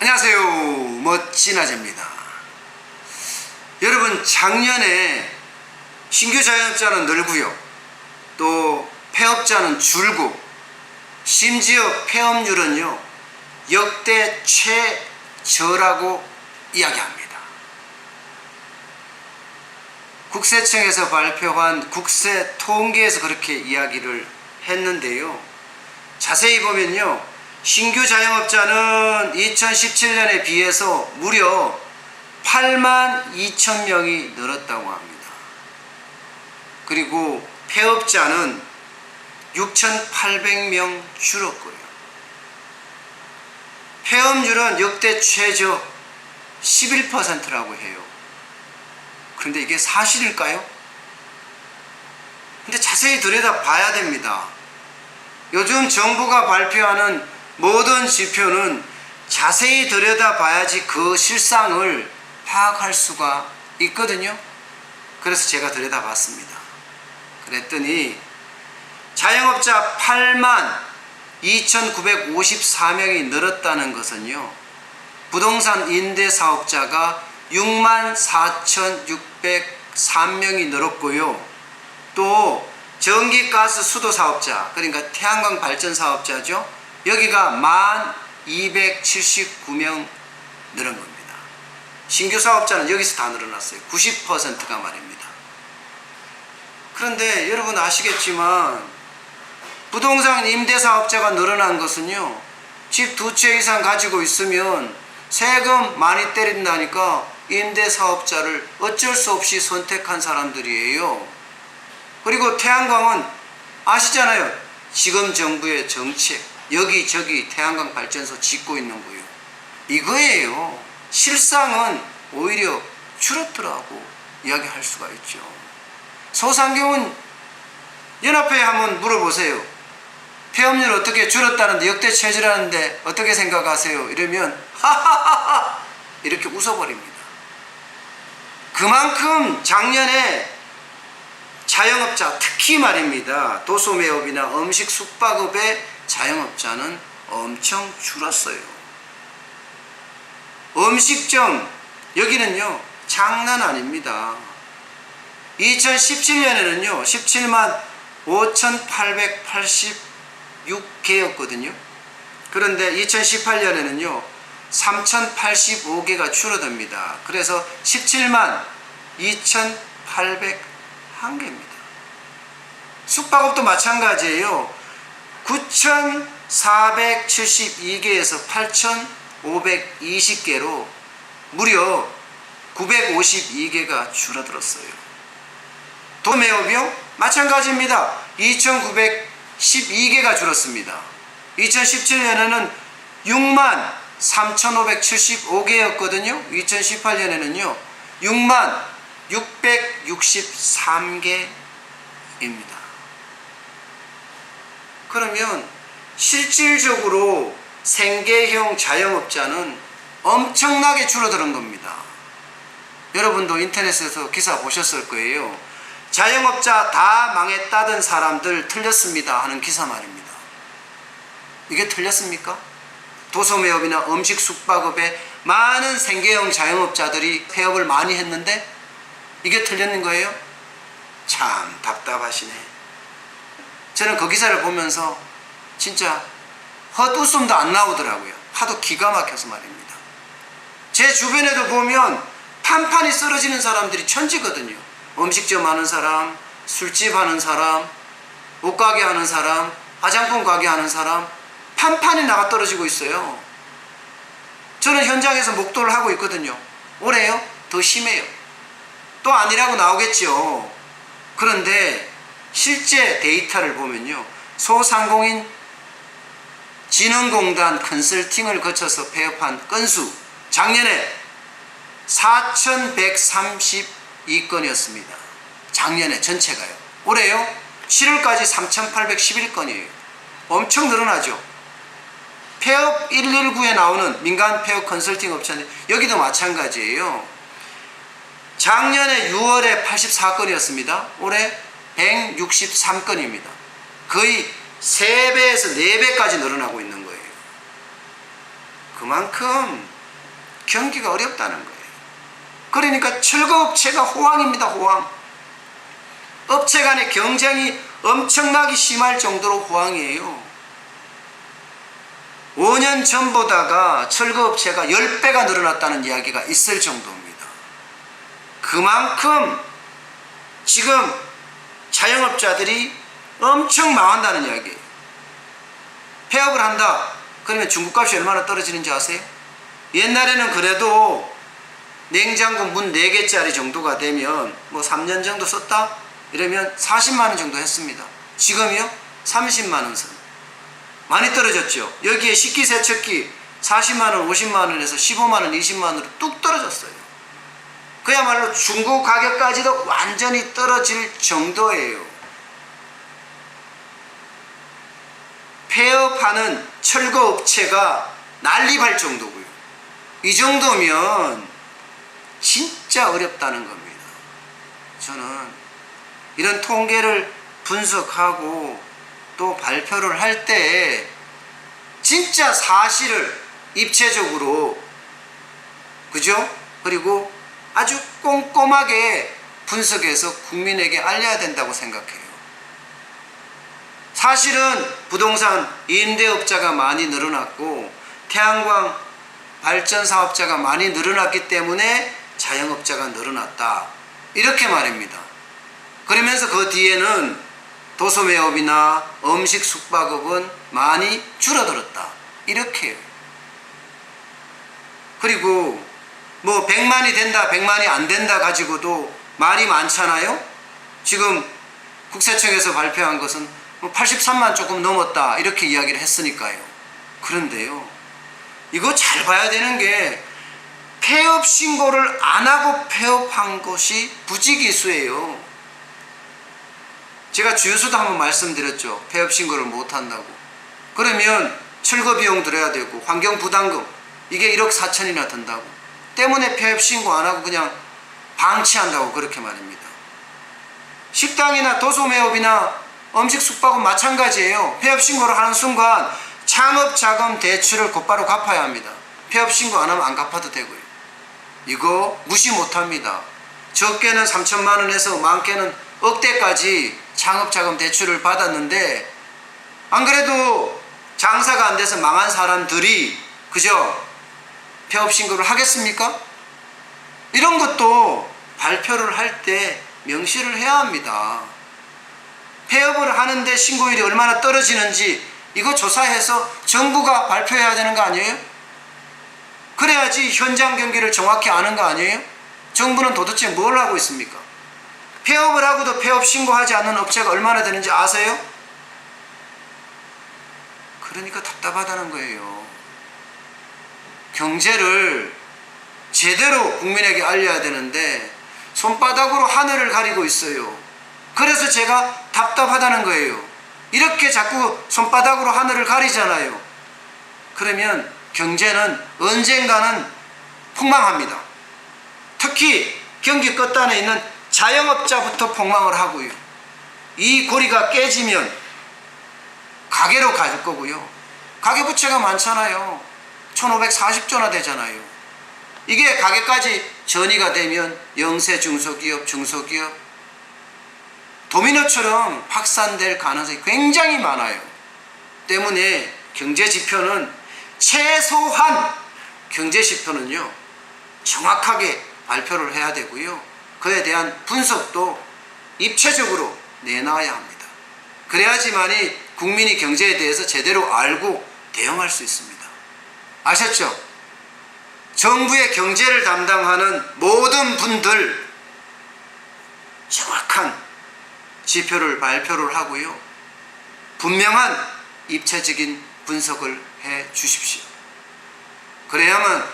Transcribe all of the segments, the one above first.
안녕하세요, 멋진 아재입니다. 여러분, 작년에 신규 자영업자는 늘고요, 또 폐업자는 줄고, 심지어 폐업률은요 역대 최저라고 이야기합니다. 국세청에서 발표한 국세 통계에서 그렇게 이야기를 했는데요, 자세히 보면요, 신규 자영업자는 2017년에 비해서 무려 8만 2천 명이 늘었다고 합니다. 그리고 폐업자는 6,800명 줄었고요. 폐업률은 역대 최저 11%라고 해요. 그런데 이게 사실일까요? 근데 자세히 들여다봐야 됩니다. 요즘 정부가 발표하는 모든 지표는 자세히 들여다봐야지 그 실상을 파악할 수가 있거든요. 그래서 제가 들여다봤습니다. 그랬더니 자영업자 8만 2,954명이 늘었다는 것은요, 부동산 임대사업자가 6만 4,603명이 늘었고요, 또 전기, 가스, 수도 사업자, 그러니까 태양광 발전 사업자죠, 여기가 1279명 늘은 겁니다. 신규 사업자는 여기서 다 늘어났어요. 90%가 말입니다. 그런데 여러분 아시겠지만 부동산 임대사업자가 늘어난 것은요, 집 2채 이상 가지고 있으면 세금 많이 때린다니까 임대사업자를 어쩔 수 없이 선택한 사람들이에요. 그리고 태양광은 아시잖아요. 지금 정부의 정책, 여기저기 태양광 발전소 짓고 있는 거예요. 이거예요. 실상은 오히려 줄었더라고 이야기할 수가 있죠. 소상공인 연합회에 한번 물어보세요. 폐업률 어떻게 줄었다는데, 역대 최저라는데 어떻게 생각하세요? 이러면 하하하하 이렇게 웃어버립니다. 그만큼 작년에 자영업자, 특히 말입니다, 도소매업이나 음식 숙박업의 자영업자는 엄청 줄었어요. 음식점, 여기는요 장난 아닙니다. 2017년에는요 17만 5,886개였거든요. 그런데 2018년에는요 3,085개가 줄어듭니다. 그래서 17만 2,801개입니다. 숙박업도 마찬가지예요. 9,472개에서 8,520개로 무려 952개가 줄어들었어요. 도매업이요? 마찬가지입니다. 2,912개가 줄었습니다. 2017년에는 6만 3,575개였거든요. 2018년에는요 6만 663개입니다. 그러면 실질적으로 생계형 자영업자는 엄청나게 줄어드는 겁니다. 여러분도 인터넷에서 기사 보셨을 거예요. 자영업자 다 망했다던 사람들 틀렸습니다 하는 기사 말입니다. 이게 틀렸습니까? 도소매업이나 음식 숙박업에 많은 생계형 자영업자들이 폐업을 많이 했는데 이게 틀렸는 거예요? 참 답답하시네. 저는 그 기사를 보면서 진짜 헛웃음도 안 나오더라고요. 하도 기가 막혀서 말입니다. 제 주변에도 보면 판판이 쓰러지는 사람들이 천지거든요. 음식점 하는 사람, 술집 하는 사람, 옷가게 하는 사람, 화장품 가게 하는 사람, 판판이 나가 떨어지고 있어요. 저는 현장에서 목도를 하고 있거든요. 올해요? 더 심해요. 또 아니라고 나오겠죠. 그런데 실제 데이터를 보면요, 소상공인 진흥공단 컨설팅을 거쳐서 폐업한 건수 작년에 4,132건이었습니다. 작년에 전체가요. 올해요 7월까지 3,811건이에요. 엄청 늘어나죠. 폐업 119에 나오는 민간 폐업 컨설팅 업체는 여기도 마찬가지예요. 작년에 6월에 84건이었습니다. 올해 163건입니다. 거의 3배에서 4배까지 늘어나고 있는 거예요. 그만큼 경기가 어렵다는 거예요. 그러니까 철거업체가 호황입니다. 호황. 업체 간의 경쟁이 엄청나게 심할 정도로 호황이에요. 5년 전보다가 철거업체가 10배가 늘어났다는 이야기가 있을 정도입니다. 그만큼 지금 자영업자들이 엄청 망한다는 이야기예요. 폐업을 한다. 그러면 중국값이 얼마나 떨어지는지 아세요? 옛날에는 그래도 냉장고 문 4개짜리 정도가 되면 뭐 3년 정도 썼다? 이러면 40만원 정도 했습니다. 지금이요? 30만원 선. 많이 떨어졌죠. 여기에 식기세척기 40만원, 50만원에서 15만원, 20만원으로 뚝 떨어졌어요. 그야말로 중고 가격까지도 완전히 떨어질 정도예요. 폐업하는 철거업체가 난립할 정도고요. 이 정도면 진짜 어렵다는 겁니다. 저는 이런 통계를 분석하고 또 발표를 할 때 진짜 사실을 입체적으로, 그죠? 그리고 아주 꼼꼼하게 분석해서 국민에게 알려야 된다고 생각해요. 사실은 부동산 임대업자가 많이 늘어났고 태양광 발전 사업자가 많이 늘어났기 때문에 자영업자가 늘어났다, 이렇게 말입니다. 그러면서 그 뒤에는 도소매업이나 음식 숙박업은 많이 줄어들었다, 이렇게. 그리고 뭐 100만이 된다 100만이 안 된다 가지고도 말이 많잖아요. 지금 국세청에서 발표한 것은 83만 조금 넘었다, 이렇게 이야기를 했으니까요. 그런데요, 이거 잘 봐야 되는 게 폐업 신고를 안 하고 폐업한 것이 부지기수예요. 제가 주유소도 한번 말씀드렸죠. 폐업 신고를 못 한다고. 그러면 철거 비용 들어야 되고 환경 부담금 이게 1억 4천이나 든다고. 때문에 폐업 신고 안 하고 그냥 방치한다고, 그렇게 말입니다. 식당이나 도소매업이나 음식 숙박은 마찬가지예요. 폐업 신고를 하는 순간 창업자금 대출을 곧바로 갚아야 합니다. 폐업 신고 안 하면 안 갚아도 되고요. 이거 무시 못합니다. 적게는 3천만 원에서 많게는 억대까지 창업자금 대출을 받았는데, 안 그래도 장사가 안 돼서 망한 사람들이, 그죠? 폐업 신고를 하겠습니까? 이런 것도 발표를 할 때 명시를 해야 합니다. 폐업을 하는데 신고율이 얼마나 떨어지는지 이거 조사해서 정부가 발표해야 되는 거 아니에요? 그래야지 현장 경기를 정확히 아는 거 아니에요? 정부는 도대체 뭘 하고 있습니까? 폐업을 하고도 폐업 신고하지 않는 업체가 얼마나 되는지 아세요? 그러니까 답답하다는 거예요. 경제를 제대로 국민에게 알려야 되는데 손바닥으로 하늘을 가리고 있어요. 그래서 제가 답답하다는 거예요. 이렇게 자꾸 손바닥으로 하늘을 가리잖아요. 그러면 경제는 언젠가는 폭망합니다. 특히 경기 끝단에 있는 자영업자부터 폭망을 하고요. 이 고리가 깨지면 가계로 갈 거고요. 가계부채가 많잖아요. 1540조나 되잖아요. 이게 가계까지 전이가 되면 영세 중소기업, 중소기업 도미노처럼 확산될 가능성이 굉장히 많아요. 때문에 경제지표는 최소한 경제지표는요 정확하게 발표를 해야 되고요. 그에 대한 분석도 입체적으로 내놔야 합니다. 그래야지만이 국민이 경제에 대해서 제대로 알고 대응할 수 있습니다. 아셨죠? 정부의 경제를 담당하는 모든 분들 정확한 지표를 발표를 하고요. 분명한 입체적인 분석을 해 주십시오. 그래야만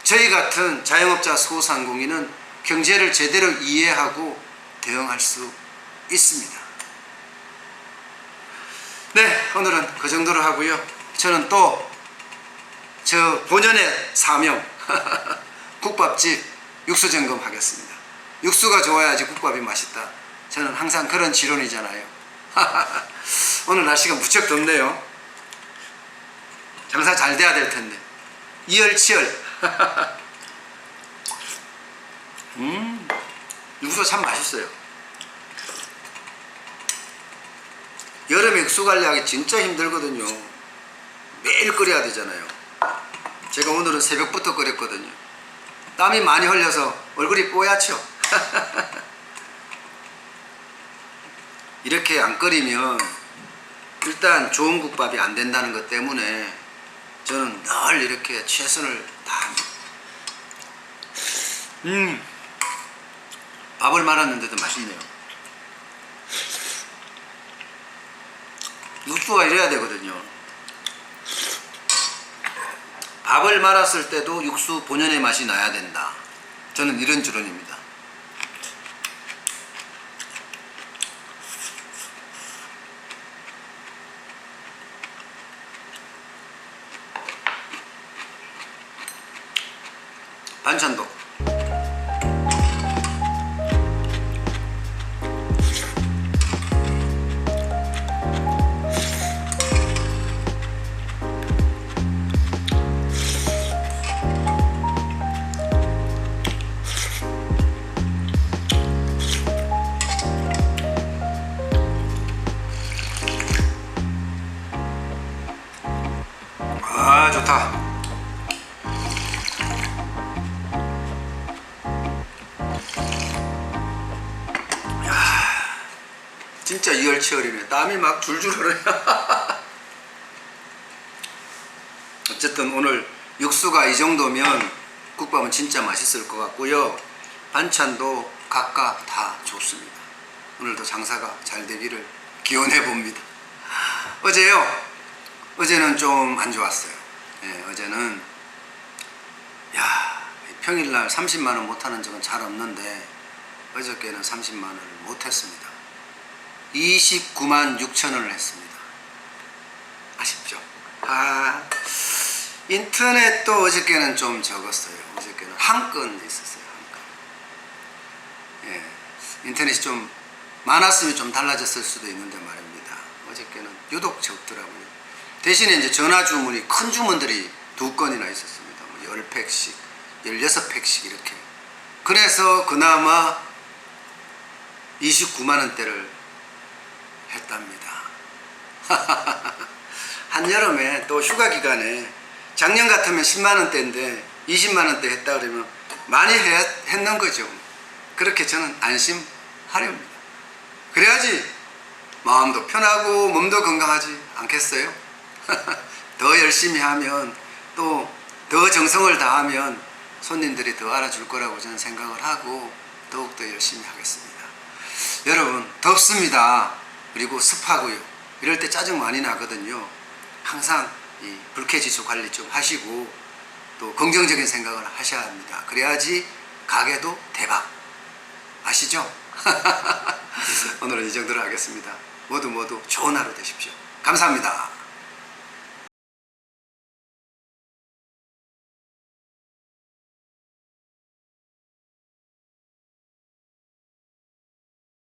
저희 같은 자영업자 소상공인은 경제를 제대로 이해하고 대응할 수 있습니다. 네, 오늘은 그 정도로 하고요. 저는 또 저 본연의 사명 국밥집 육수 점검하겠습니다. 육수가 좋아야지 국밥이 맛있다. 저는 항상 그런 지론이잖아요. 오늘 날씨가 무척 덥네요. 장사 잘 돼야 될 텐데. 이열치열. 육수 참 맛있어요. 여름에 육수 관리하기 진짜 힘들거든요. 매일 끓여야 되잖아요. 제가 오늘은 새벽부터 끓였거든요. 땀이 많이 흘려서 얼굴이 뽀얗죠. 이렇게 안 끓이면 일단 좋은 국밥이 안 된다는 것 때문에 저는 늘 이렇게 최선을 다합니다. 밥을 말았는데도 맛있네요. 육수가 이래야 되거든요. 밥을 말았을 때도 육수 본연의 맛이 나야 된다. 저는 이런 주론입니다. 반찬도 좋다. 진짜 이열치열이네. 땀이 막 줄줄 흘러요. 어쨌든 오늘 육수가 이 정도면 국밥은 진짜 맛있을 것 같고요. 반찬도 각각 다 좋습니다. 오늘도 장사가 잘 되기를 기원해 봅니다. 어제는 좀 안 좋았어요. 어제는 평일날 30만원 못하는 적은 잘 없는데 어저께는 30만원을 못했습니다. 29만 6천원을 했습니다. 아쉽죠? 인터넷도 어저께는 좀 적었어요. 어저께는 한 건 있었어요. 한 건. 인터넷이 좀 많았으면 좀 달라졌을 수도 있는데 말입니다. 어저께는 유독 적더라고요. 대신에 이제 전화 주문이 큰 주문들이 2건이나 있었습니다. 10팩씩, 16팩씩 이렇게. 그래서 그나마 29만원대를 했답니다. 한여름에 또 휴가 기간에 작년 같으면 10만원대인데 20만원대 했다 그러면 많이 했는 거죠. 그렇게 저는 안심하렵니다. 그래야지 마음도 편하고 몸도 건강하지 않겠어요? 더 열심히 하면 또 더 정성을 다하면 손님들이 더 알아줄 거라고 저는 생각을 하고 더욱더 열심히 하겠습니다. 여러분, 덥습니다. 그리고 습하고요. 이럴 때 짜증 많이 나거든요. 항상 이 불쾌지수 관리 좀 하시고 또 긍정적인 생각을 하셔야 합니다. 그래야지 가게도 대박. 아시죠? 오늘은 이 정도로 하겠습니다. 모두 좋은 하루 되십시오. 감사합니다.